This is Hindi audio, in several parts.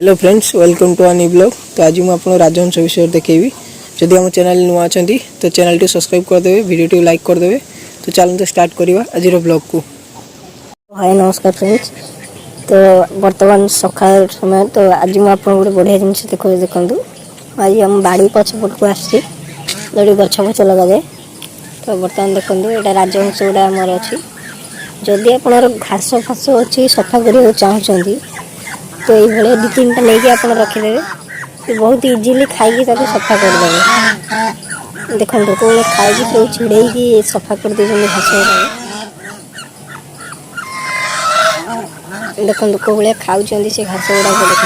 Hello friends, welcome to new blog. तो आज मुझे आपको राजहंस विषय देखेबी। जदि आम चैनल नुआ अच्छा तो चैनल सब्सक्राइब करदे, वीडियो लाइक करदे। तो चलते स्टार्ट करवा आज ब्लॉग को। हाय नमस्कार फ्रेंड्स। तो बर्तमान सकाल समय तो आज मुझे गोटे बढ़िया जिन देखो आज हम बाड़ी पछपट को आसी गछ फच लगा जाए। तो बर्तमान देखो यहाँ राजहंस गुड़ा आमर अच्छी। जदि आप घास फास अच्छी सफा करने चाहते तो ये दु तीन टा नहीं आप रखिदे, बहुत इजिली खाई सफा करदे। देखो कौन खाई सब छिड़े सफा कर दे घास देखो कौ भाया खाऊँ से घास गुड़ाक देख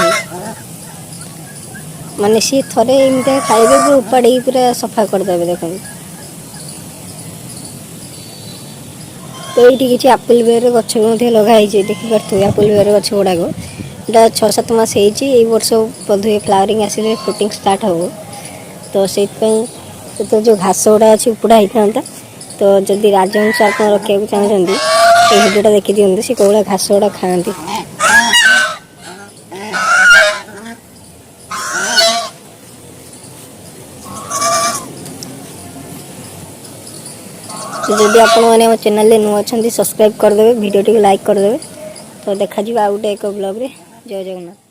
माने सी थे एमती खाइबे उपाड़ी पूरा सफा करदे। देख तो ये किसी आपिल बेर गछ लगाई देखिपे आपिल बेर गछ गुड़ाक यहाँ 6-7 मास वर्ष बोधे फ्लावरिंग आसिले फ्रुटिंग स्टार्ट हो। तो से तो जो घास गुड़ा अच्छी उपुड़ा होता था। तो जदि राजहंस आप रखा चाहते तो भिडियोटा देखी दिखाते सी कौन घास गुड़ा खाती। तो जदि आप चैनल नुआ अच्छा सब्सक्राइब करदे, वीडियो लाइक करदे। तो देखा आउ गोटे एक ब्लॉग रे। जय जगन्नाथ।